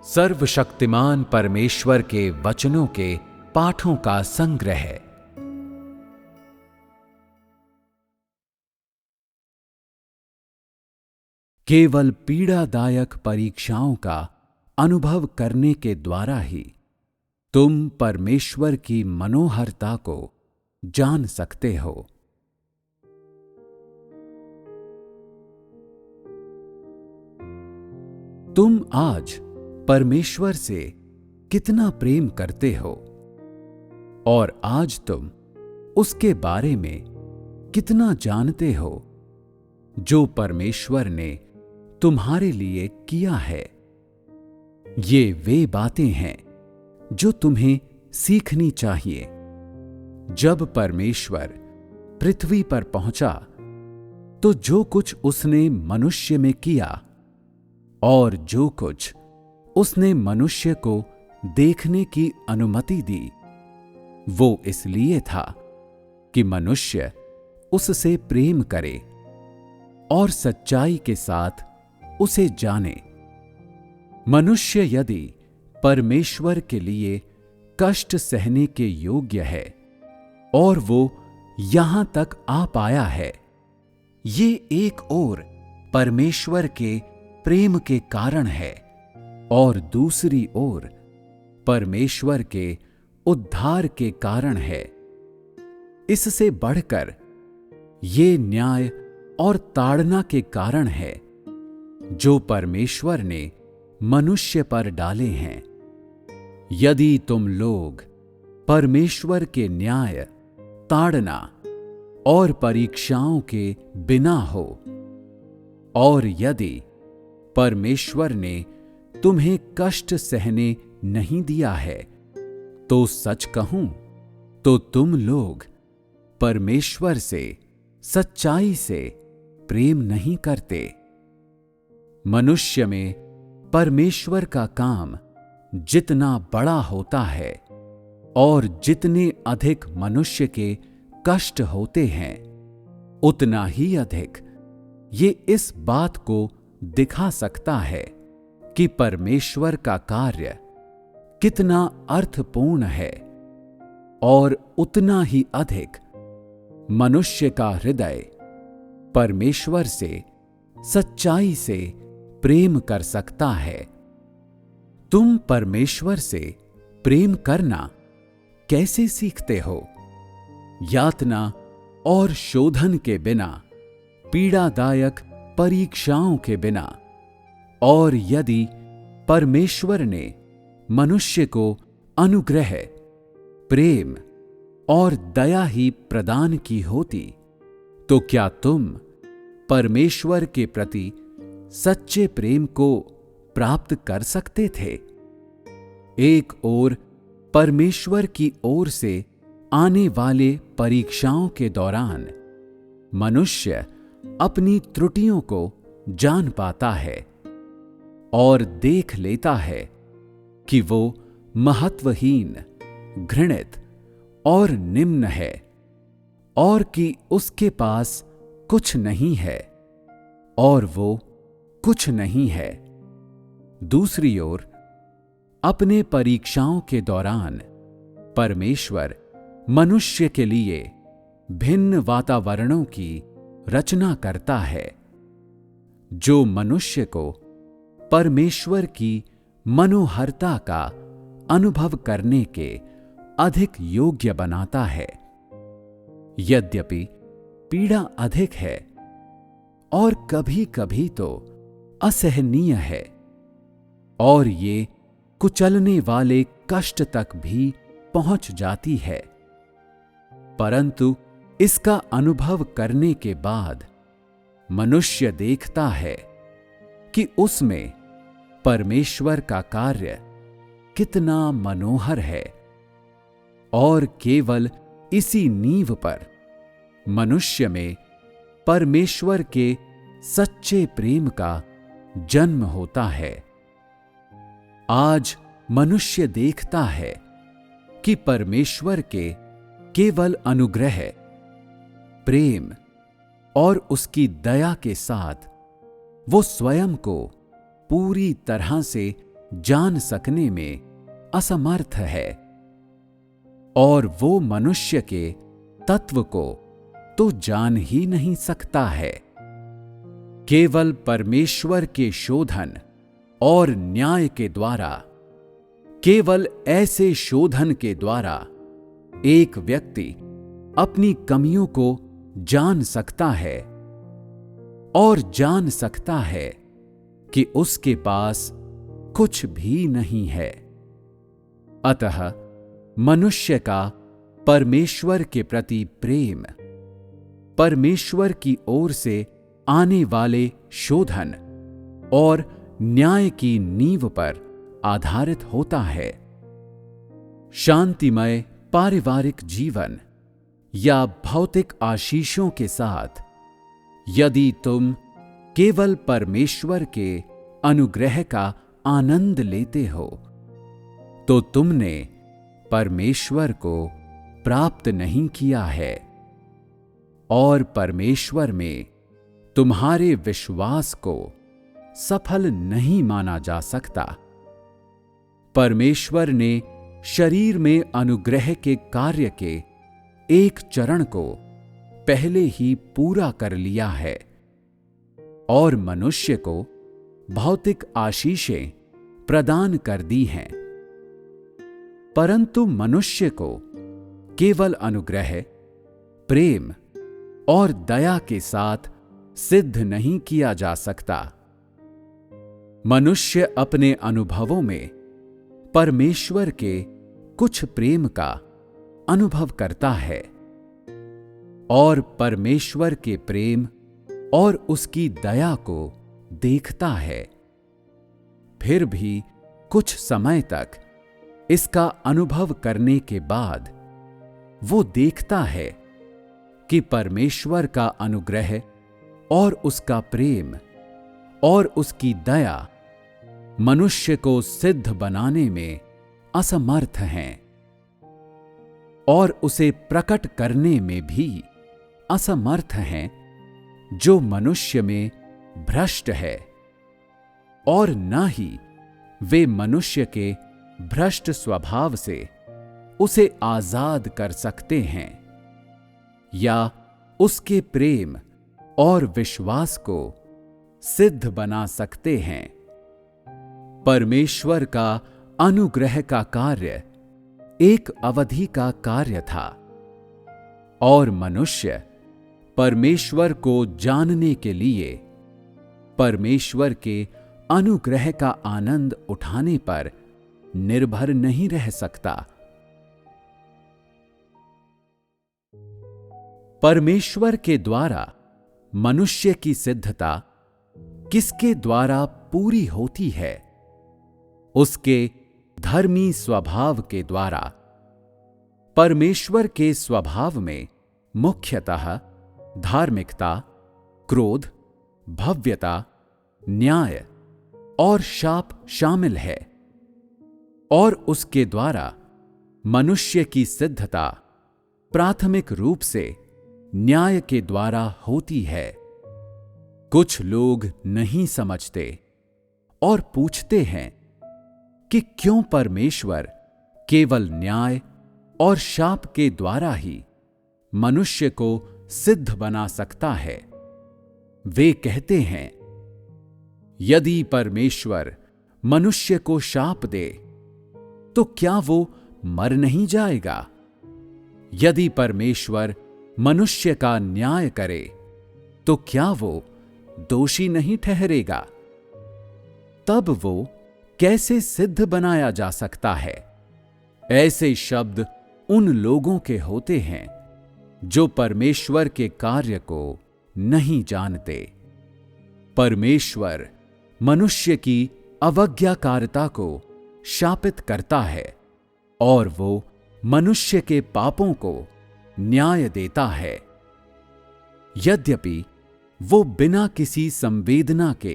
सर्वशक्तिमान परमेश्वर के वचनों के पाठों का संग्रह। केवल पीड़ादायक परीक्षाओं का अनुभव करने के द्वारा ही तुम परमेश्वर की मनोहरता को जान सकते हो। तुम आज परमेश्वर से कितना प्रेम करते हो और आज तुम उसके बारे में कितना जानते हो जो परमेश्वर ने तुम्हारे लिए किया है। ये वे बातें हैं जो तुम्हें सीखनी चाहिए। जब परमेश्वर पृथ्वी पर पहुंचा तो जो कुछ उसने मनुष्य में किया और जो कुछ उसने मनुष्य को देखने की अनुमति दी, वो इसलिए था कि मनुष्य उससे प्रेम करे और सच्चाई के साथ उसे जाने। मनुष्य यदि परमेश्वर के लिए कष्ट सहने के योग्य है और वो यहां तक आ पाया है, ये एक ओर परमेश्वर के प्रेम के कारण है और दूसरी ओर परमेश्वर के उद्धार के कारण है। इससे बढ़कर ये न्याय और ताड़ना के कारण है जो परमेश्वर ने मनुष्य पर डाले हैं। यदि तुम लोग परमेश्वर के न्याय, ताड़ना और परीक्षाओं के बिना हो और यदि परमेश्वर ने तुम्हें कष्ट सहने नहीं दिया है, तो सच कहूं तो तुम लोग परमेश्वर से सच्चाई से प्रेम नहीं करते। मनुष्य में परमेश्वर का काम जितना बड़ा होता है और जितने अधिक मनुष्य के कष्ट होते हैं, उतना ही अधिक ये इस बात को दिखा सकता है कि परमेश्वर का कार्य कितना अर्थपूर्ण है और उतना ही अधिक मनुष्य का हृदय परमेश्वर से सच्चाई से प्रेम कर सकता है। तुम परमेश्वर से प्रेम करना कैसे सीखते हो? यातना और शोधन के बिना, पीड़ादायक परीक्षाओं के बिना। और यदि परमेश्वर ने मनुष्य को अनुग्रह, प्रेम और दया ही प्रदान की होती, तो क्या तुम परमेश्वर के प्रति सच्चे प्रेम को प्राप्त कर सकते थे? एक ओर परमेश्वर की ओर से आने वाले परीक्षाओं के दौरान मनुष्य अपनी त्रुटियों को जान पाता है और देख लेता है कि वो महत्वहीन, घृणित और निम्न है और कि उसके पास कुछ नहीं है और वो कुछ नहीं है। दूसरी ओर अपने परीक्षाओं के दौरान परमेश्वर मनुष्य के लिए भिन्न वातावरणों की रचना करता है जो मनुष्य को परमेश्वर की मनोहरता का अनुभव करने के अधिक योग्य बनाता है। यद्यपि पीड़ा अधिक है और कभी कभी तो असहनीय है और ये कुचलने वाले कष्ट तक भी पहुंच जाती है, परंतु इसका अनुभव करने के बाद मनुष्य देखता है कि उसमें परमेश्वर का कार्य कितना मनोहर है और केवल इसी नींव पर मनुष्य में परमेश्वर के सच्चे प्रेम का जन्म होता है। आज मनुष्य देखता है कि परमेश्वर के केवल अनुग्रह, प्रेम और उसकी दया के साथ वो स्वयं को पूरी तरह से जान सकने में असमर्थ है, और वो मनुष्य के तत्व को तो जान ही नहीं सकता है। केवल परमेश्वर के शोधन और न्याय के द्वारा, केवल ऐसे शोधन के द्वारा एक व्यक्ति अपनी कमियों को जान सकता है, और जान सकता है कि उसके पास कुछ भी नहीं है। अतः मनुष्य का परमेश्वर के प्रति प्रेम, परमेश्वर की ओर से आने वाले शोधन और न्याय की नींव पर आधारित होता है। शांतिमय पारिवारिक जीवन या भौतिक आशीषों के साथ यदि तुम केवल परमेश्वर के अनुग्रह का आनंद लेते हो, तो तुमने परमेश्वर को प्राप्त नहीं किया है, और परमेश्वर में तुम्हारे विश्वास को सफल नहीं माना जा सकता। परमेश्वर ने शरीर में अनुग्रह के कार्य के एक चरण को पहले ही पूरा कर लिया है, और मनुष्य को भौतिक आशीषें प्रदान कर दी हैं। परंतु मनुष्य को केवल अनुग्रह, प्रेम और दया के साथ सिद्ध नहीं किया जा सकता। मनुष्य अपने अनुभवों में परमेश्वर के कुछ प्रेम का अनुभव करता है, और परमेश्वर के प्रेम और उसकी दया को देखता है। फिर भी कुछ समय तक इसका अनुभव करने के बाद वो देखता है कि परमेश्वर का अनुग्रह और उसका प्रेम और उसकी दया मनुष्य को सिद्ध बनाने में असमर्थ हैं, और उसे प्रकट करने में भी असमर्थ हैं, जो मनुष्य में भ्रष्ट है, और न ही वे मनुष्य के भ्रष्ट स्वभाव से उसे आजाद कर सकते हैं, या उसके प्रेम और विश्वास को सिद्ध बना सकते हैं। परमेश्वर का अनुग्रह का कार्य एक अवधि का कार्य था, और मनुष्य परमेश्वर को जानने के लिए परमेश्वर के अनुग्रह का आनंद उठाने पर निर्भर नहीं रह सकता। परमेश्वर के द्वारा मनुष्य की सिद्धता किसके द्वारा पूरी होती है? उसके धर्मी स्वभाव के द्वारा। परमेश्वर के स्वभाव में मुख्यतः धार्मिकता, क्रोध, भव्यता, न्याय और शाप शामिल है, और उसके द्वारा मनुष्य की सिद्धता प्राथमिक रूप से न्याय के द्वारा होती है। कुछ लोग नहीं समझते और पूछते हैं कि क्यों परमेश्वर केवल न्याय और शाप के द्वारा ही मनुष्य को सिद्ध बना सकता है। वे कहते हैं, यदि परमेश्वर मनुष्य को शाप दे तो क्या वो मर नहीं जाएगा? यदि परमेश्वर मनुष्य का न्याय करे तो क्या वो दोषी नहीं ठहरेगा? तब वो कैसे सिद्ध बनाया जा सकता है? ऐसे शब्द उन लोगों के होते हैं जो परमेश्वर के कार्य को नहीं जानते। परमेश्वर मनुष्य की अवज्ञाकारिता को शापित करता है, और वो मनुष्य के पापों को न्याय देता है। यद्यपि वो बिना किसी संवेदना के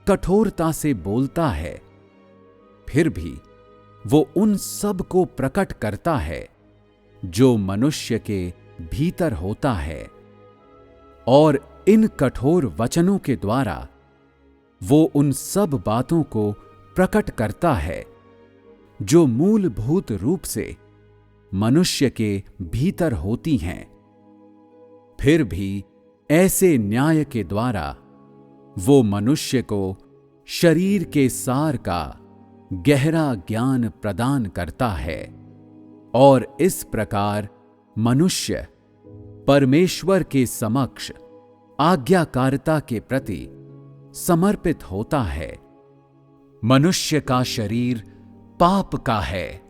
कठोरता से बोलता है, फिर भी वो उन सब को प्रकट करता है जो मनुष्य के भीतर होता है, और इन कठोर वचनों के द्वारा वो उन सब बातों को प्रकट करता है, जो मूलभूत रूप से मनुष्य के भीतर होती हैं। फिर भी ऐसे न्याय के द्वारा वो मनुष्य को शरीर के सार का गहरा ज्ञान प्रदान करता है और इस प्रकार मनुष्य परमेश्वर के समक्ष आज्ञाकारिता के प्रति समर्पित होता है। मनुष्य का शरीर पाप का है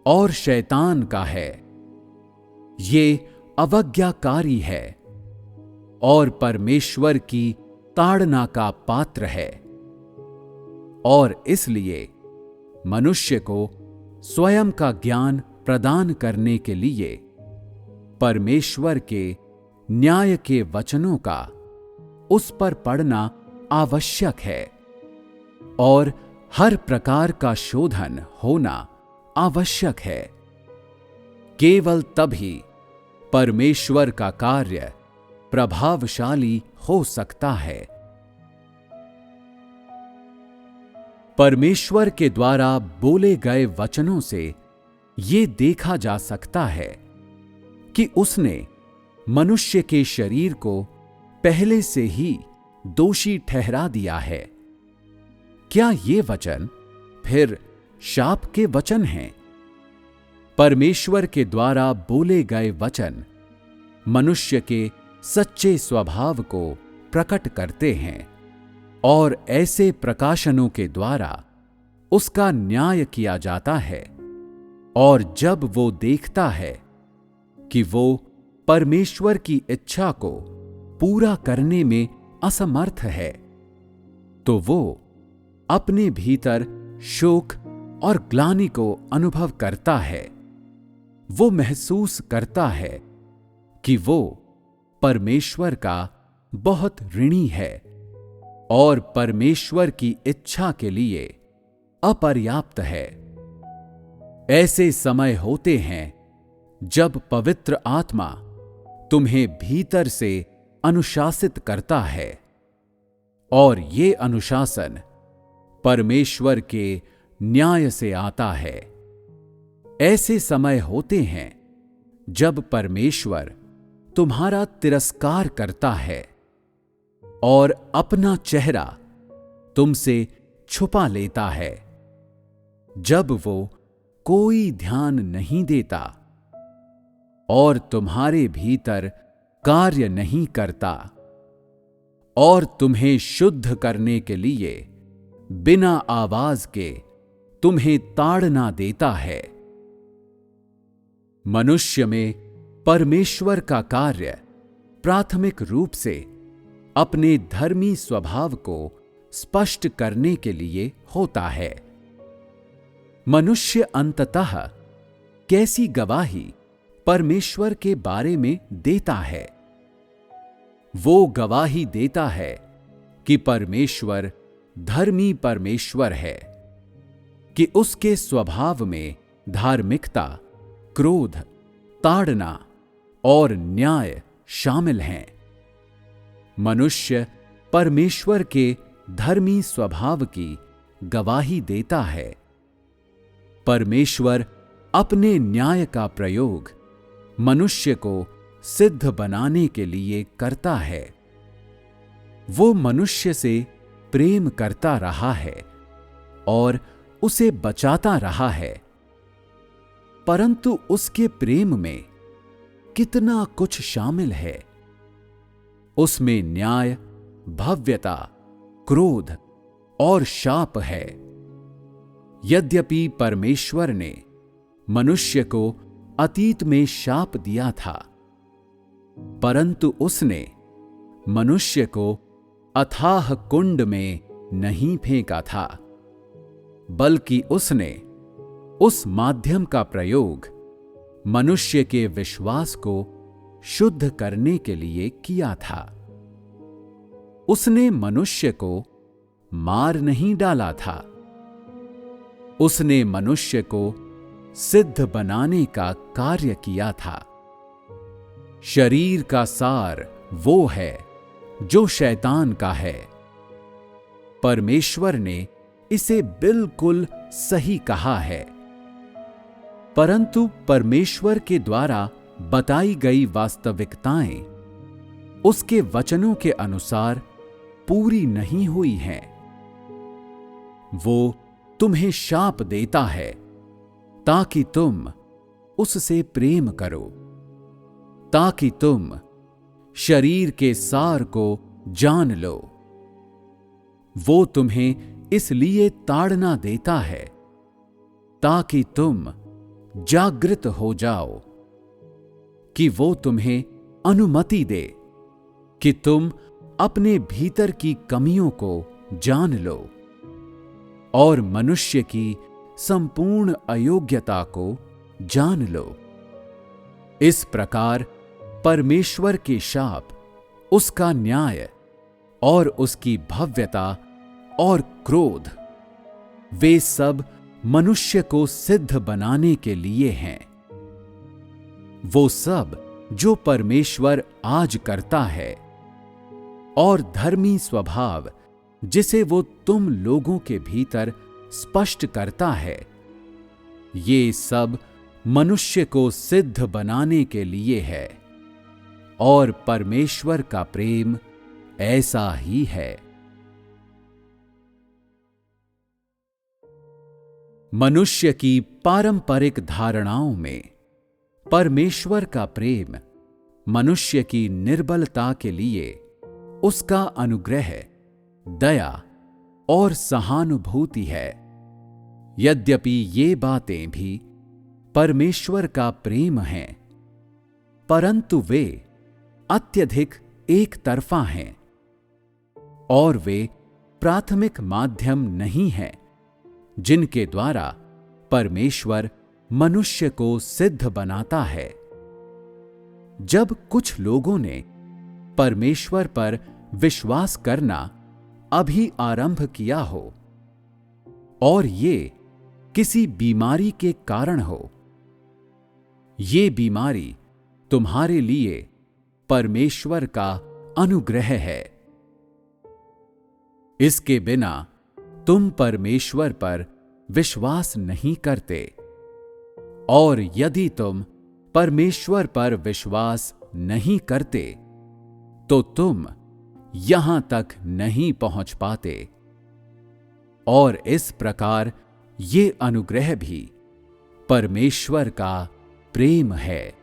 और शैतान का है। ये अवज्ञाकारी है और परमेश्वर की ताड़ना का पात्र है, और इसलिए मनुष्य को स्वयं का ज्ञान प्रदान करने के लिए परमेश्वर के न्याय के वचनों का उस पर पढ़ना आवश्यक है और हर प्रकार का शोधन होना आवश्यक है। केवल तभी परमेश्वर का कार्य प्रभावशाली हो सकता है। परमेश्वर के द्वारा बोले गए वचनों से ये देखा जा सकता है कि उसने मनुष्य के शरीर को पहले से ही दोषी ठहरा दिया है। क्या ये वचन फिर शाप के वचन हैं? परमेश्वर के द्वारा बोले गए वचन मनुष्य के सच्चे स्वभाव को प्रकट करते हैं और ऐसे प्रकाशनों के द्वारा उसका न्याय किया जाता है। और जब वो देखता है कि वो परमेश्वर की इच्छा को पूरा करने में असमर्थ है, तो वो अपने भीतर शोक और ग्लानि को अनुभव करता है। वो महसूस करता है कि वो परमेश्वर का बहुत ऋणी है और परमेश्वर की इच्छा के लिए अपर्याप्त है। ऐसे समय होते हैं जब पवित्र आत्मा तुम्हें भीतर से अनुशासित करता है, और ये अनुशासन परमेश्वर के न्याय से आता है। ऐसे समय होते हैं जब परमेश्वर तुम्हारा तिरस्कार करता है और अपना चेहरा तुमसे छुपा लेता है, जब वो कोई ध्यान नहीं देता और तुम्हारे भीतर कार्य नहीं करता और तुम्हें शुद्ध करने के लिए बिना आवाज के तुम्हें ताड़ना देता है। मनुष्य में परमेश्वर का कार्य प्राथमिक रूप से अपने धर्मी स्वभाव को स्पष्ट करने के लिए होता है। मनुष्य अंततः कैसी गवाही परमेश्वर के बारे में देता है? वो गवाही देता है कि परमेश्वर धर्मी परमेश्वर है, कि उसके स्वभाव में धार्मिकता, क्रोध, ताड़ना और न्याय शामिल हैं। मनुष्य परमेश्वर के धर्मी स्वभाव की गवाही देता है। परमेश्वर अपने न्याय का प्रयोग मनुष्य को सिद्ध बनाने के लिए करता है। वो मनुष्य से प्रेम करता रहा है और उसे बचाता रहा है, परंतु उसके प्रेम में कितना कुछ शामिल है। उसमें न्याय, भव्यता, क्रोध और शाप है। यद्यपि परमेश्वर ने मनुष्य को अतीत में शाप दिया था, परंतु उसने मनुष्य को अथाह कुंड में नहीं फेंका था, बल्कि उसने उस माध्यम का प्रयोग मनुष्य के विश्वास को शुद्ध करने के लिए किया था। उसने मनुष्य को मार नहीं डाला था, उसने मनुष्य को सिद्ध बनाने का कार्य किया था। शरीर का सार वो है जो शैतान का है। परमेश्वर ने इसे बिल्कुल सही कहा है। परंतु परमेश्वर के द्वारा बताई गई वास्तविकताएं उसके वचनों के अनुसार पूरी नहीं हुई हैं। वो तुम्हें शाप देता है ताकि तुम उससे प्रेम करो, ताकि तुम शरीर के सार को जान लो। वो तुम्हें इसलिए ताड़ना देता है ताकि तुम जागृत हो जाओ, कि वो तुम्हें अनुमति दे कि तुम अपने भीतर की कमियों को जान लो और मनुष्य की संपूर्ण अयोग्यता को जान लो। इस प्रकार परमेश्वर के शाप, उसका न्याय और उसकी भव्यता और क्रोध, वे सब मनुष्य को सिद्ध बनाने के लिए हैं। वो सब जो परमेश्वर आज करता है और धर्मी स्वभाव जिसे वो तुम लोगों के भीतर स्पष्ट करता है, ये सब मनुष्य को सिद्ध बनाने के लिए है। और परमेश्वर का प्रेम ऐसा ही है। मनुष्य की पारंपरिक धारणाओं में परमेश्वर का प्रेम मनुष्य की निर्बलता के लिए उसका अनुग्रह, दया और सहानुभूति है। यद्यपि ये बातें भी परमेश्वर का प्रेम हैं, परंतु वे अत्यधिक एक तरफा हैं और वे प्राथमिक माध्यम नहीं हैं जिनके द्वारा परमेश्वर मनुष्य को सिद्ध बनाता है। जब कुछ लोगों ने परमेश्वर पर विश्वास करना अभी आरंभ किया हो और ये किसी बीमारी के कारण हो, ये बीमारी तुम्हारे लिए परमेश्वर का अनुग्रह है। इसके बिना तुम परमेश्वर पर विश्वास नहीं करते, और यदि तुम परमेश्वर पर विश्वास नहीं करते तो तुम यहां तक नहीं पहुंच पाते। और इस प्रकार ये अनुग्रह भी परमेश्वर का प्रेम है।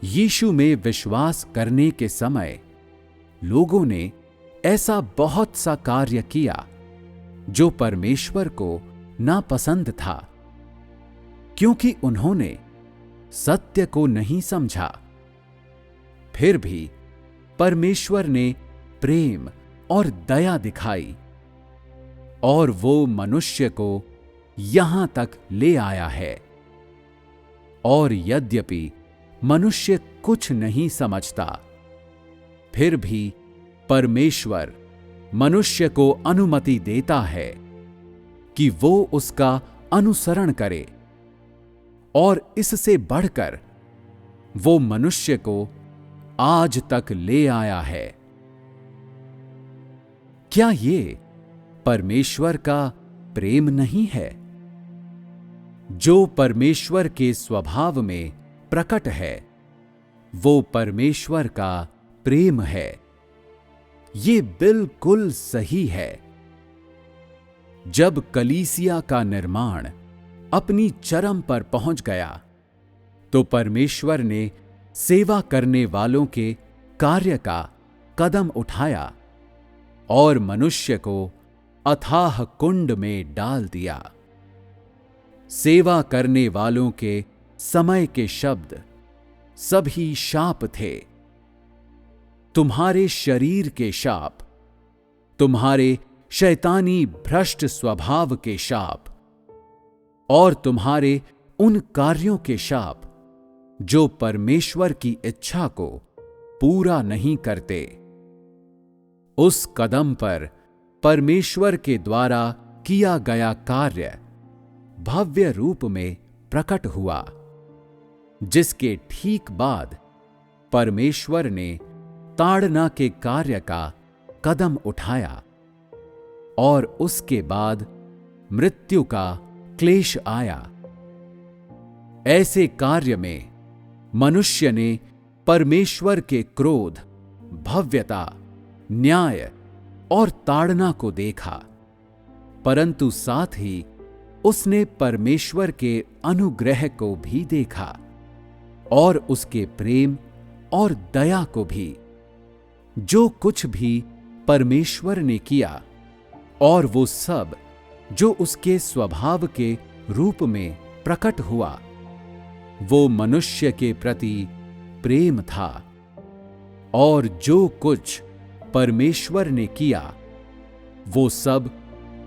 यीशु में विश्वास करने के समय लोगों ने ऐसा बहुत सा कार्य किया जो परमेश्वर को नापसंद था, क्योंकि उन्होंने सत्य को नहीं समझा। फिर भी परमेश्वर ने प्रेम और दया दिखाई और वो मनुष्य को यहां तक ले आया है। और यद्यपि मनुष्य कुछ नहीं समझता, फिर भी परमेश्वर मनुष्य को अनुमति देता है कि वो उसका अनुसरण करे, और इससे बढ़कर वो मनुष्य को आज तक ले आया है। क्या ये परमेश्वर का प्रेम नहीं है? जो परमेश्वर के स्वभाव में प्रकट है, वो परमेश्वर का प्रेम है। ये बिल्कुल सही है। जब कलीसिया का निर्माण अपनी चरम पर पहुंच गया, तो परमेश्वर ने सेवा करने वालों के कार्य का कदम उठाया और मनुष्य को अथाह कुंड में डाल दिया। सेवा करने वालों के समय के शब्द सभी शाप थे। तुम्हारे शरीर के शाप, तुम्हारे शैतानी भ्रष्ट स्वभाव के शाप, और तुम्हारे उन कार्यों के शाप जो परमेश्वर की इच्छा को पूरा नहीं करते। उस कदम पर परमेश्वर के द्वारा किया गया कार्य भव्य रूप में प्रकट हुआ, जिसके ठीक बाद परमेश्वर ने ताड़ना के कार्य का कदम उठाया और उसके बाद मृत्यु का क्लेश आया। ऐसे कार्य में मनुष्य ने परमेश्वर के क्रोध, भव्यता, न्याय और ताड़ना को देखा, परंतु साथ ही उसने परमेश्वर के अनुग्रह को भी देखा और उसके प्रेम और दया को भी। जो कुछ भी परमेश्वर ने किया और वो सब जो उसके स्वभाव के रूप में प्रकट हुआ, वो मनुष्य के प्रति प्रेम था। और जो कुछ परमेश्वर ने किया वो सब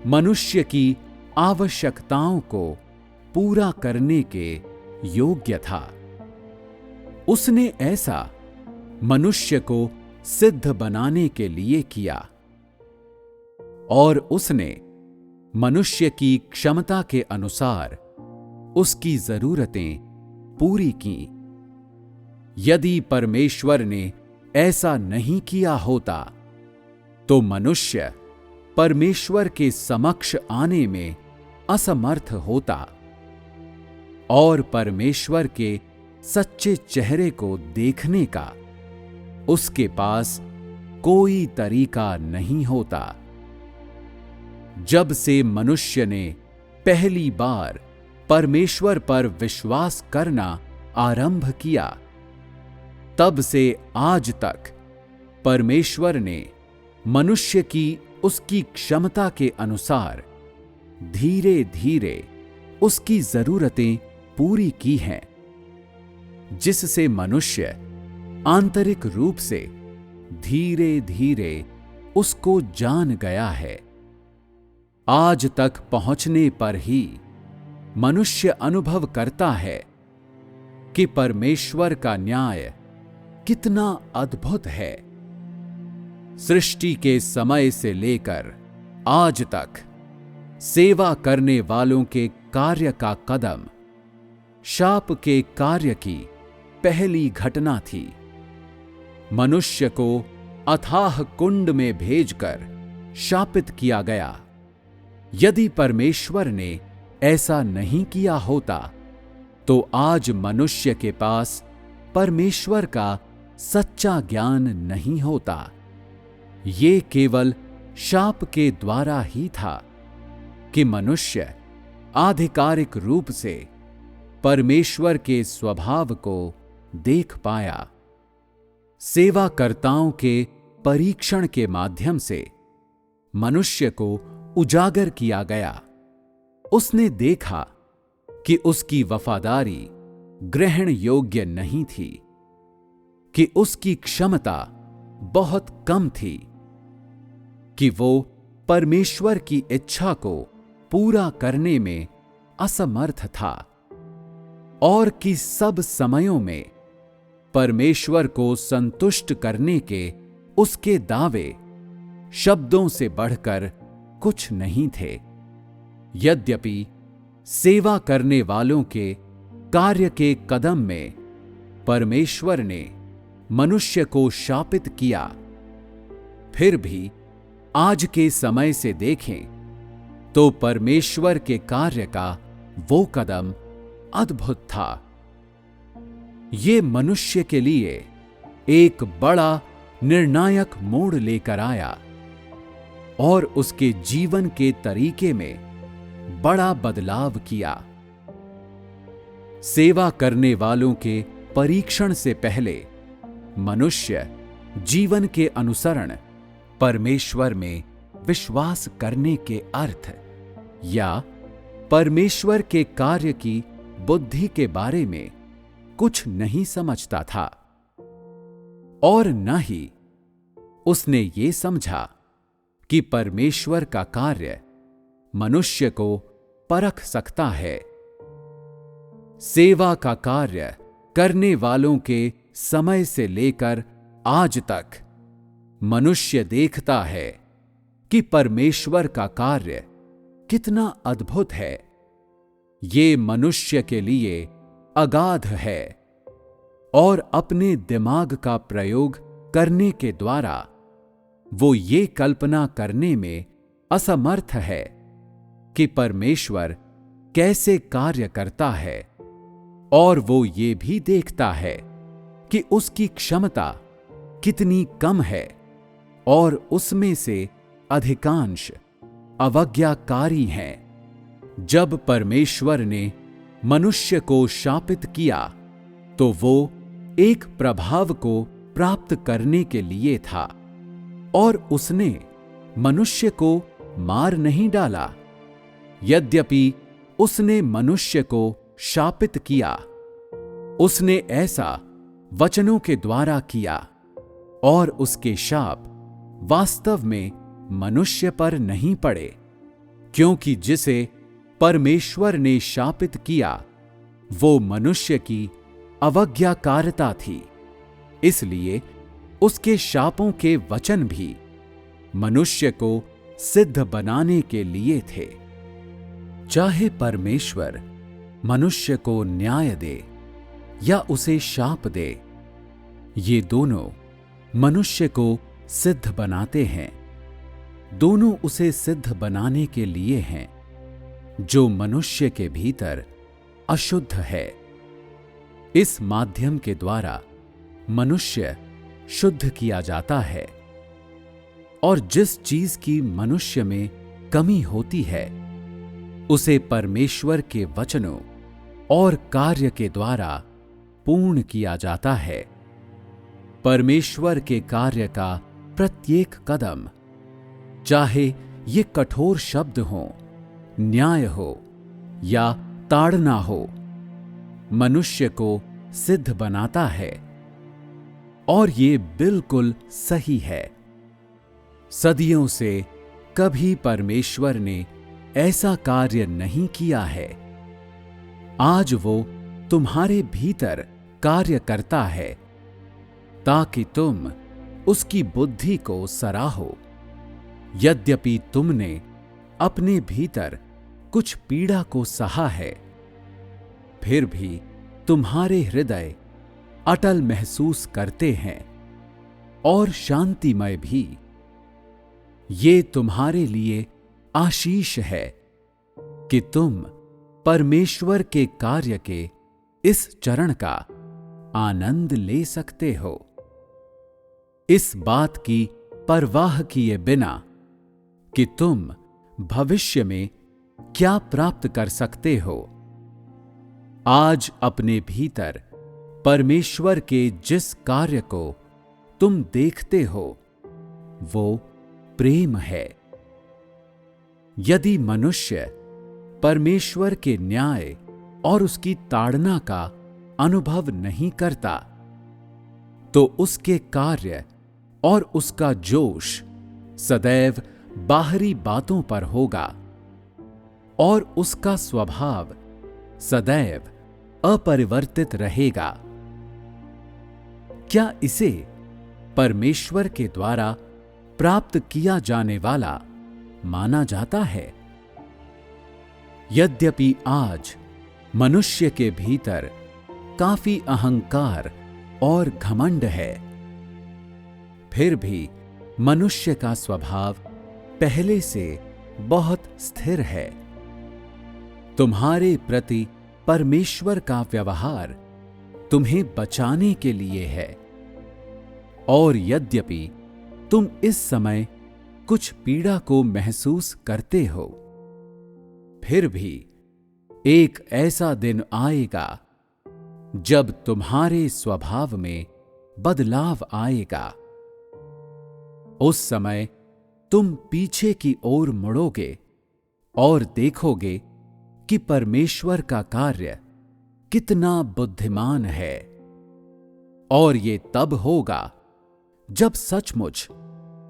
मनुष्य की आवश्यकताओं को पूरा करने के योग्य था। उसने ऐसा मनुष्य को सिद्ध बनाने के लिए किया और उसने मनुष्य की क्षमता के अनुसार उसकी जरूरतें पूरी की। यदि परमेश्वर ने ऐसा नहीं किया होता तो मनुष्य परमेश्वर के समक्ष आने में असमर्थ होता और परमेश्वर के सच्चे चेहरे को देखने का उसके पास कोई तरीका नहीं होता। जब से मनुष्य ने पहली बार परमेश्वर पर विश्वास करना आरंभ किया, तब से आज तक परमेश्वर ने मनुष्य की उसकी क्षमता के अनुसार धीरे धीरे उसकी जरूरतें पूरी की हैं, जिससे मनुष्य आंतरिक रूप से धीरे धीरे उसको जान गया है। आज तक पहुंचने पर ही मनुष्य अनुभव करता है कि परमेश्वर का न्याय कितना अद्भुत है। सृष्टि के समय से लेकर आज तक सेवा करने वालों के कार्य का कदम शाप के कार्य की पहली घटना थी। मनुष्य को अथाह कुंड में भेजकर शापित किया गया। यदि परमेश्वर ने ऐसा नहीं किया होता तो आज मनुष्य के पास परमेश्वर का सच्चा ज्ञान नहीं होता। ये केवल शाप के द्वारा ही था कि मनुष्य आधिकारिक रूप से परमेश्वर के स्वभाव को देख पाया। सेवाकर्ताओं के परीक्षण के माध्यम से मनुष्य को उजागर किया गया। उसने देखा कि उसकी वफादारी ग्रहण योग्य नहीं थी, कि उसकी क्षमता बहुत कम थी, कि वो परमेश्वर की इच्छा को पूरा करने में असमर्थ था और कि सब समयों में परमेश्वर को संतुष्ट करने के उसके दावे शब्दों से बढ़कर कुछ नहीं थे। यद्यपि सेवा करने वालों के कार्य के कदम में परमेश्वर ने मनुष्य को शापित किया, फिर भी आज के समय से देखें तो परमेश्वर के कार्य का वो कदम अद्भुत था। ये मनुष्य के लिए एक बड़ा निर्णायक मोड़ लेकर आया और उसके जीवन के तरीके में बड़ा बदलाव किया। सेवा करने वालों के परीक्षण से पहले मनुष्य जीवन के अनुसरण परमेश्वर में विश्वास करने के अर्थ या परमेश्वर के कार्य की बुद्धि के बारे में कुछ नहीं समझता था और न ही उसने ये समझा कि परमेश्वर का कार्य मनुष्य को परख सकता है। सेवा का कार्य करने वालों के समय से लेकर आज तक मनुष्य देखता है कि परमेश्वर का कार्य कितना अद्भुत है। ये मनुष्य के लिए अगाध है और अपने दिमाग का प्रयोग करने के द्वारा वो ये कल्पना करने में असमर्थ है कि परमेश्वर कैसे कार्य करता है, और वो ये भी देखता है कि उसकी क्षमता कितनी कम है और उसमें से अधिकांश अवज्ञाकारी हैं। जब परमेश्वर ने मनुष्य को शापित किया तो वो एक प्रभाव को प्राप्त करने के लिए था, और उसने मनुष्य को मार नहीं डाला। यद्यपि उसने मनुष्य को शापित किया, उसने ऐसा वचनों के द्वारा किया, और उसके शाप वास्तव में मनुष्य पर नहीं पड़े, क्योंकि जिसे परमेश्वर ने शापित किया वो मनुष्य की अवज्ञाकारिता थी। इसलिए उसके शापों के वचन भी मनुष्य को सिद्ध बनाने के लिए थे। चाहे परमेश्वर मनुष्य को न्याय दे या उसे शाप दे, ये दोनों मनुष्य को सिद्ध बनाते हैं। दोनों उसे सिद्ध बनाने के लिए हैं जो मनुष्य के भीतर अशुद्ध है। इस माध्यम के द्वारा मनुष्य शुद्ध किया जाता है, और जिस चीज की मनुष्य में कमी होती है उसे परमेश्वर के वचनों और कार्य के द्वारा पूर्ण किया जाता है। परमेश्वर के कार्य का प्रत्येक कदम, चाहे ये कठोर शब्द हो, न्याय हो या ताड़ना हो, मनुष्य को सिद्ध बनाता है, और ये बिल्कुल सही है। सदियों से कभी परमेश्वर ने ऐसा कार्य नहीं किया है। आज वो तुम्हारे भीतर कार्य करता है ताकि तुम उसकी बुद्धि को सराहो। यद्यपि तुमने अपने भीतर कुछ पीड़ा को सहा है, फिर भी तुम्हारे हृदय अटल महसूस करते हैं और शांतिमय भी। ये तुम्हारे लिए आशीष है कि तुम परमेश्वर के कार्य के इस चरण का आनंद ले सकते हो, इस बात की परवाह किए बिना कि तुम भविष्य में क्या प्राप्त कर सकते हो। आज अपने भीतर परमेश्वर के जिस कार्य को तुम देखते हो वो प्रेम है। यदि मनुष्य परमेश्वर के न्याय और उसकी ताड़ना का अनुभव नहीं करता तो उसके कार्य और उसका जोश सदैव बाहरी बातों पर होगा और उसका स्वभाव सदैव अपरिवर्तित रहेगा। क्या इसे परमेश्वर के द्वारा प्राप्त किया जाने वाला माना जाता है? यद्यपि आज मनुष्य के भीतर काफी अहंकार और घमंड है, फिर भी मनुष्य का स्वभाव पहले से बहुत स्थिर है। तुम्हारे प्रति परमेश्वर का व्यवहार तुम्हें बचाने के लिए है, और यद्यपि तुम इस समय कुछ पीड़ा को महसूस करते हो, फिर भी एक ऐसा दिन आएगा जब तुम्हारे स्वभाव में बदलाव आएगा। उस समय तुम पीछे की ओर मुड़ोगे और देखोगे कि परमेश्वर का कार्य कितना बुद्धिमान है, और ये तब होगा जब सचमुच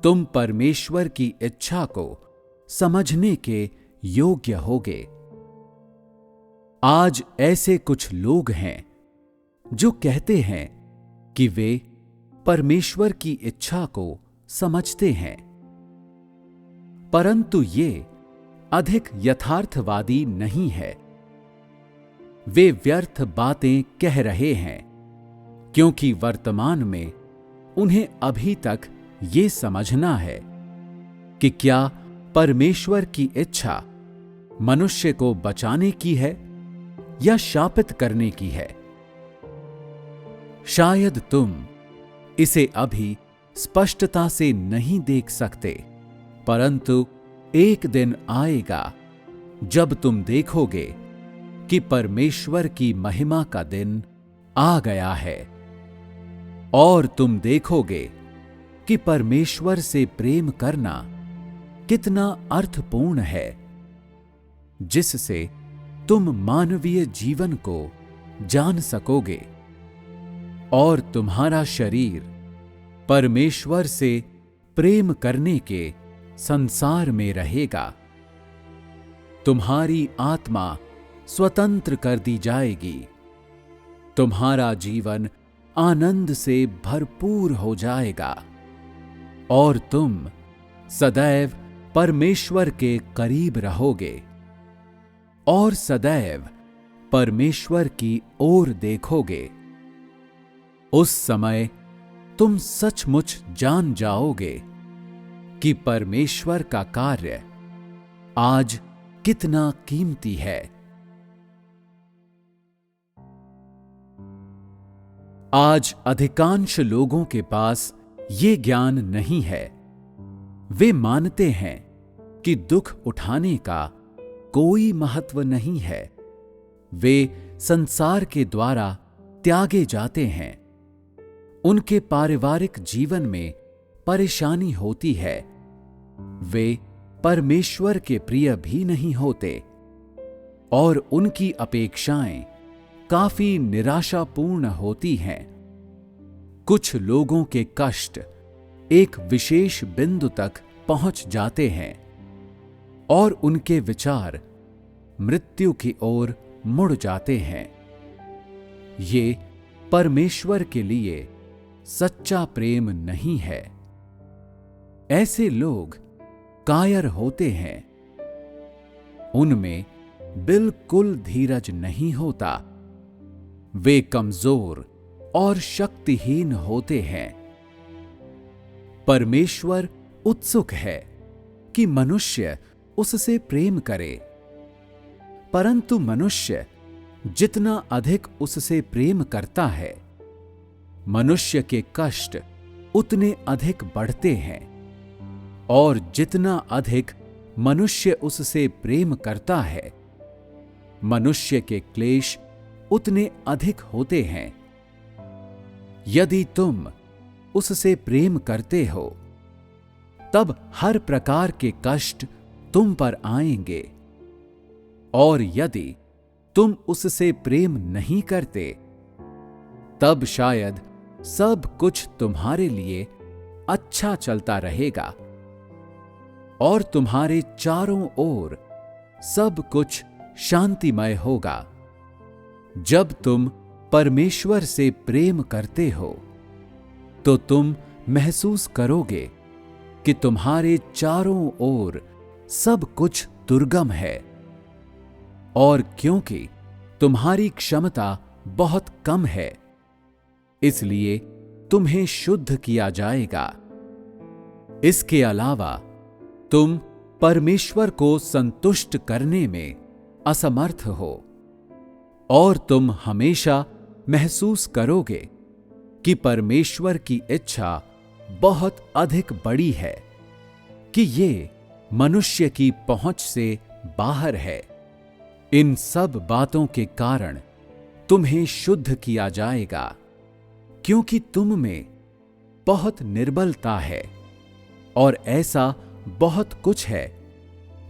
तुम परमेश्वर की इच्छा को समझने के योग्य होगे। आज ऐसे कुछ लोग हैं जो कहते हैं कि वे परमेश्वर की इच्छा को समझते हैं, परंतु ये अधिक यथार्थवादी नहीं है। वे व्यर्थ बातें कह रहे हैं क्योंकि वर्तमान में उन्हें अभी तक ये समझना है कि क्या परमेश्वर की इच्छा मनुष्य को बचाने की है या शापित करने की है? शायद तुम इसे अभी स्पष्टता से नहीं देख सकते, परंतु एक दिन आएगा जब तुम देखोगे कि परमेश्वर की महिमा का दिन आ गया है, और तुम देखोगे कि परमेश्वर से प्रेम करना कितना अर्थपूर्ण है, जिससे तुम मानवीय जीवन को जान सकोगे और तुम्हारा शरीर परमेश्वर से प्रेम करने के संसार में रहेगा। तुम्हारी आत्मा स्वतंत्र कर दी जाएगी, तुम्हारा जीवन आनंद से भरपूर हो जाएगा और तुम सदैव परमेश्वर के करीब रहोगे और सदैव परमेश्वर की ओर देखोगे। उस समय तुम सचमुच जान जाओगे कि परमेश्वर का कार्य आज कितना कीमती है। आज अधिकांश लोगों के पास ये ज्ञान नहीं है। वे मानते हैं कि दुख उठाने का कोई महत्व नहीं है। वे संसार के द्वारा त्यागे जाते हैं। उनके पारिवारिक जीवन में परेशानी होती है। वे परमेश्वर के प्रिय भी नहीं होते और उनकी अपेक्षाएं काफी निराशापूर्ण होती हैं। कुछ लोगों के कष्ट एक विशेष बिंदु तक पहुंच जाते हैं और उनके विचार मृत्यु की ओर मुड़ जाते हैं। ये परमेश्वर के लिए सच्चा प्रेम नहीं है। ऐसे लोग कायर होते हैं। उनमें बिल्कुल धीरज नहीं होता। वे कमजोर और शक्तिहीन होते हैं। परमेश्वर उत्सुक है कि मनुष्य उससे प्रेम करे, परंतु मनुष्य जितना अधिक उससे प्रेम करता है, मनुष्य के कष्ट उतने अधिक बढ़ते हैं और जितना अधिक मनुष्य उससे प्रेम करता है, मनुष्य के क्लेश उतने अधिक होते हैं। यदि तुम उससे प्रेम करते हो, तब हर प्रकार के कष्ट तुम पर आएंगे, और यदि तुम उससे प्रेम नहीं करते, तब शायद सब कुछ तुम्हारे लिए अच्छा चलता रहेगा और तुम्हारे चारों ओर सब कुछ शांतिमय होगा। जब तुम परमेश्वर से प्रेम करते हो, तो तुम महसूस करोगे कि तुम्हारे चारों ओर सब कुछ दुर्गम है, और क्योंकि तुम्हारी क्षमता बहुत कम है, इसलिए तुम्हें शुद्ध किया जाएगा। इसके अलावा तुम परमेश्वर को संतुष्ट करने में असमर्थ हो, और तुम हमेशा महसूस करोगे कि परमेश्वर की इच्छा बहुत अधिक बड़ी है, कि ये मनुष्य की पहुंच से बाहर है। इन सब बातों के कारण तुम्हें शुद्ध किया जाएगा, क्योंकि तुम में बहुत निर्बलता है और ऐसा बहुत कुछ है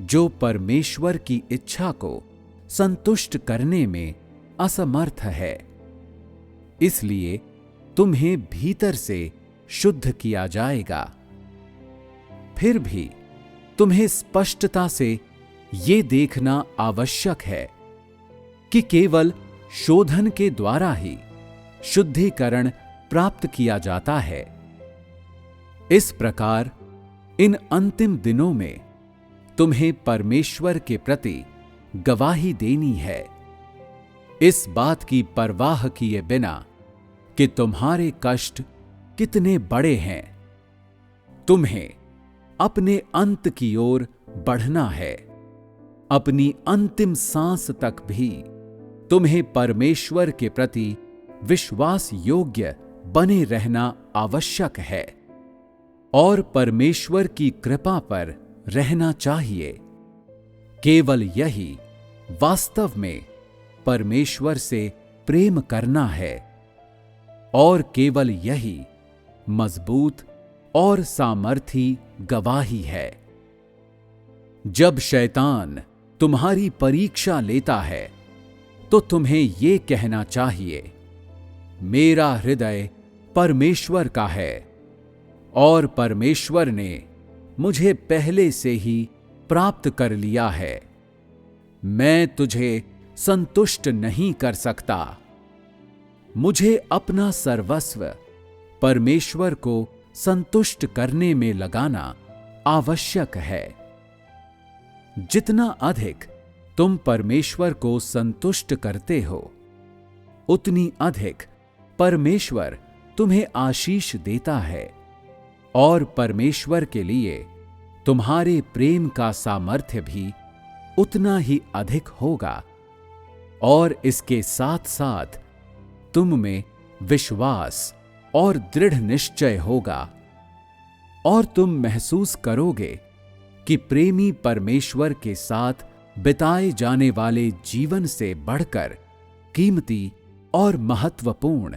जो परमेश्वर की इच्छा को संतुष्ट करने में असमर्थ है। इसलिए तुम्हें भीतर से शुद्ध किया जाएगा। फिर भी तुम्हें स्पष्टता से ये देखना आवश्यक है कि केवल शोधन के द्वारा ही शुद्धिकरण प्राप्त किया जाता है। इस प्रकार इन अंतिम दिनों में तुम्हें परमेश्वर के प्रति गवाही देनी है, इस बात की परवाह किए बिना कि तुम्हारे कष्ट कितने बड़े हैं। तुम्हें अपने अंत की ओर बढ़ना है। अपनी अंतिम सांस तक भी तुम्हें परमेश्वर के प्रति विश्वास योग्य बने रहना आवश्यक है और परमेश्वर की कृपा पर रहना चाहिए। केवल यही वास्तव में परमेश्वर से प्रेम करना है और केवल यही मजबूत और सामर्थी गवाही है। जब शैतान तुम्हारी परीक्षा लेता है तो तुम्हें यह कहना चाहिए, मेरा हृदय परमेश्वर का है और परमेश्वर ने मुझे पहले से ही प्राप्त कर लिया है। मैं तुझे संतुष्ट नहीं कर सकता। मुझे अपना सर्वस्व परमेश्वर को संतुष्ट करने में लगाना आवश्यक है। जितना अधिक तुम परमेश्वर को संतुष्ट करते हो, उतनी अधिक परमेश्वर तुम्हें आशीष देता है और परमेश्वर के लिए तुम्हारे प्रेम का सामर्थ्य भी उतना ही अधिक होगा और इसके साथ साथ तुम में विश्वास और दृढ़ निश्चय होगा और तुम महसूस करोगे कि प्रेमी परमेश्वर के साथ बिताए जाने वाले जीवन से बढ़कर कीमती और महत्वपूर्ण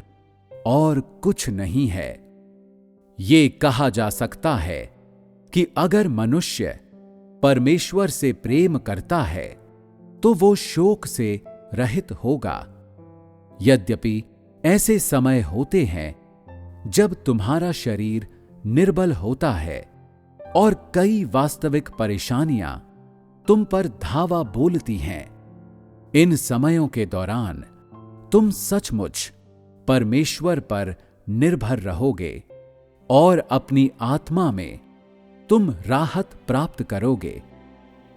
और कुछ नहीं है। ये कहा जा सकता है कि अगर मनुष्य परमेश्वर से प्रेम करता है तो वो शोक से रहित होगा। यद्यपि ऐसे समय होते हैं जब तुम्हारा शरीर निर्बल होता है और कई वास्तविक परेशानियां तुम पर धावा बोलती हैं। इन समयों के दौरान तुम सचमुच परमेश्वर पर निर्भर रहोगे और अपनी आत्मा में तुम राहत प्राप्त करोगे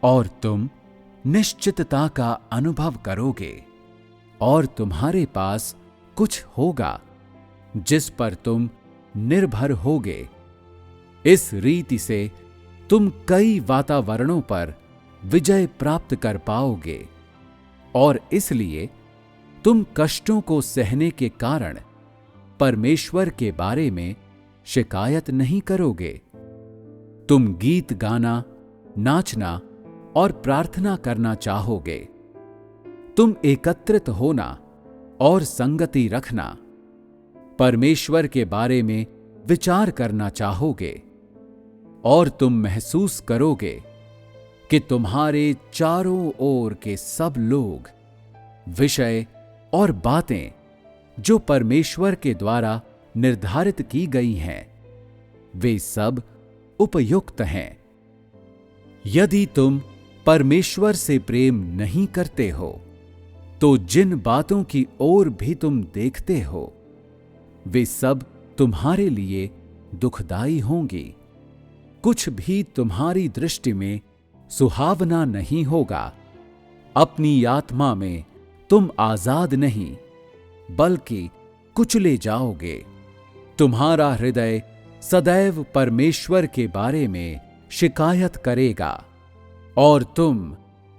और तुम निश्चितता का अनुभव करोगे और तुम्हारे पास कुछ होगा जिस पर तुम निर्भर होगे। इस रीति से तुम कई वातावरणों पर विजय प्राप्त कर पाओगे और इसलिए तुम कष्टों को सहने के कारण परमेश्वर के बारे में शिकायत नहीं करोगे। तुम गीत गाना, नाचना और प्रार्थना करना चाहोगे। तुम एकत्रित होना और संगति रखना, परमेश्वर के बारे में विचार करना चाहोगे और तुम महसूस करोगे कि तुम्हारे चारों ओर के सब लोग, विषय और बातें जो परमेश्वर के द्वारा निर्धारित की गई हैं, वे सब उपयुक्त हैं। यदि तुम परमेश्वर से प्रेम नहीं करते हो तो जिन बातों की ओर भी तुम देखते हो वे सब तुम्हारे लिए दुखदाई होंगी। कुछ भी तुम्हारी दृष्टि में सुहावना नहीं होगा। अपनी आत्मा में तुम आजाद नहीं बल्कि कुचले जाओगे। तुम्हारा हृदय सदैव परमेश्वर के बारे में शिकायत करेगा और तुम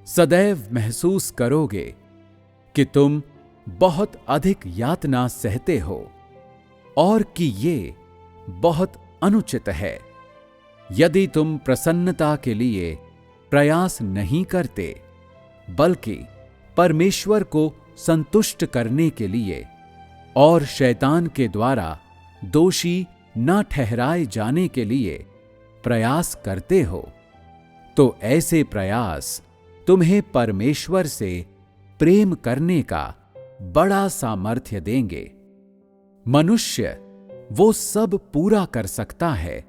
सदैव महसूस करोगे कि तुम बहुत अधिक यातना सहते हो और कि ये बहुत अनुचित है। यदि तुम प्रसन्नता के लिए प्रयास नहीं करते बल्कि परमेश्वर को संतुष्ट करने के लिए और शैतान के द्वारा दोषी न ठहराए जाने के लिए प्रयास करते हो तो ऐसे प्रयास तुम्हें परमेश्वर से प्रेम करने का बड़ा सामर्थ्य देंगे। मनुष्य वो सब पूरा कर सकता है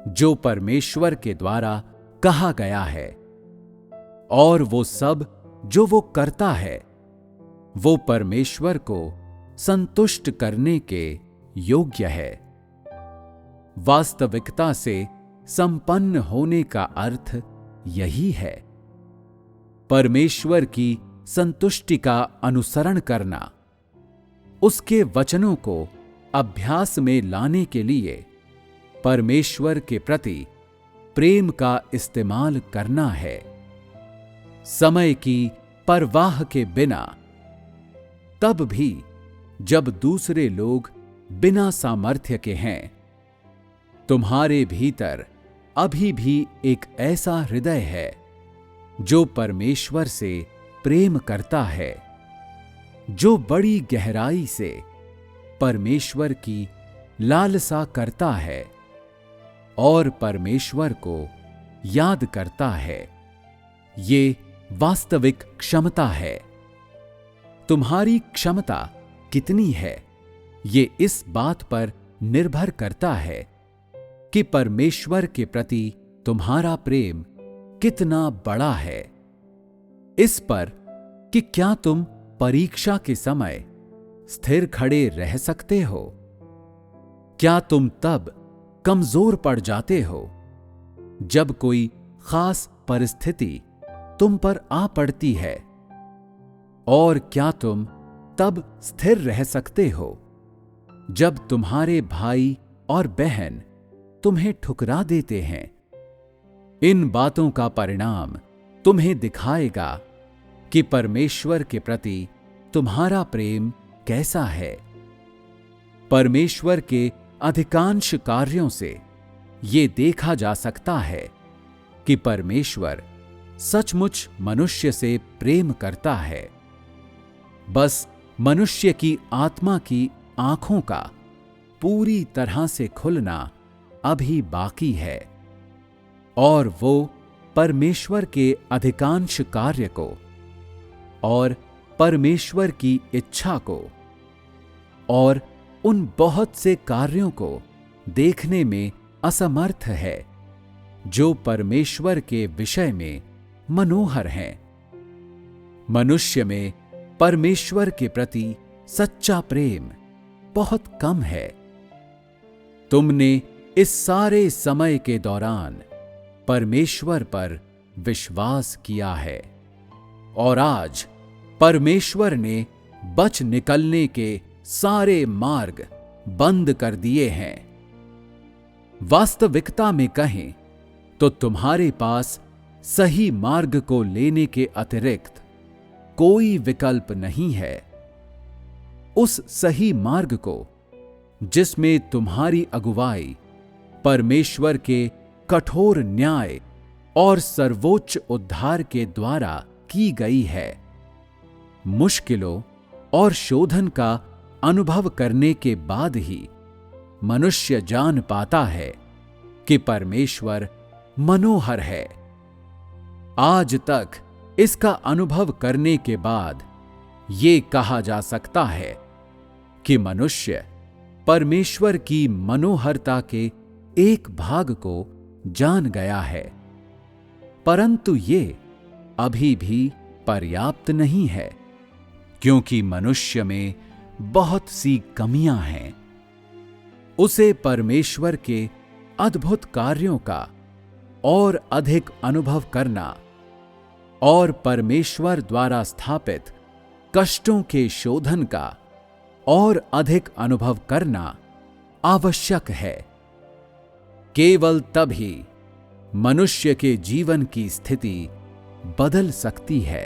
जो परमेश्वर के द्वारा कहा गया है और वो सब जो वो करता है वो परमेश्वर को संतुष्ट करने के योग्य है। वास्तविकता से संपन्न होने का अर्थ यही है। परमेश्वर की संतुष्टि का अनुसरण करना, उसके वचनों को अभ्यास में लाने के लिए परमेश्वर के प्रति प्रेम का इस्तेमाल करना है, समय की परवाह के बिना। तब भी जब दूसरे लोग बिना सामर्थ्य के हैं, तुम्हारे भीतर अभी भी एक ऐसा हृदय है जो परमेश्वर से प्रेम करता है, जो बड़ी गहराई से परमेश्वर की लालसा करता है और परमेश्वर को याद करता है। ये वास्तविक क्षमता है। तुम्हारी क्षमता कितनी है, ये इस बात पर निर्भर करता है कि परमेश्वर के प्रति तुम्हारा प्रेम कितना बड़ा है। इस पर कि क्या तुम परीक्षा के समय स्थिर खड़े रह सकते हो? क्या तुम तब कमजोर पड़ जाते हो जब कोई खास परिस्थिति तुम पर आ पड़ती है? और क्या तुम तब स्थिर रह सकते हो जब तुम्हारे भाई और बहन तुम्हें ठुकरा देते हैं? इन बातों का परिणाम तुम्हें दिखाएगा कि परमेश्वर के प्रति तुम्हारा प्रेम कैसा है। परमेश्वर के अधिकांश कार्यों से ये देखा जा सकता है कि परमेश्वर सचमुच मनुष्य से प्रेम करता है। बस मनुष्य की आत्मा की आंखों का पूरी तरह से खुलना अभी बाकी है और वो परमेश्वर के अधिकांश कार्य को और परमेश्वर की इच्छा को और उन बहुत से कार्यों को देखने में असमर्थ है जो परमेश्वर के विषय में मनोहर हैं। मनुष्य में परमेश्वर के प्रति सच्चा प्रेम बहुत कम है। तुमने इस सारे समय के दौरान परमेश्वर पर विश्वास किया है और आज परमेश्वर ने बच निकलने के सारे मार्ग बंद कर दिए हैं। वास्तविकता में कहें तो तुम्हारे पास सही मार्ग को लेने के अतिरिक्त कोई विकल्प नहीं है। उस सही मार्ग को जिसमें तुम्हारी अगुवाई परमेश्वर के कठोर न्याय और सर्वोच्च उद्धार के द्वारा की गई है, मुश्किलों और शोधन का अनुभव करने के बाद ही मनुष्य जान पाता है कि परमेश्वर मनोहर है। आज तक इसका अनुभव करने के बाद ये कहा जा सकता है कि मनुष्य परमेश्वर की मनोहरता के एक भाग को जान गया है, परंतु ये अभी भी पर्याप्त नहीं है, क्योंकि मनुष्य में बहुत सी कमियां हैं। उसे परमेश्वर के अद्भुत कार्यों का और अधिक अनुभव करना और परमेश्वर द्वारा स्थापित कष्टों के शोधन का और अधिक अनुभव करना आवश्यक है। केवल तभी मनुष्य के जीवन की स्थिति बदल सकती है।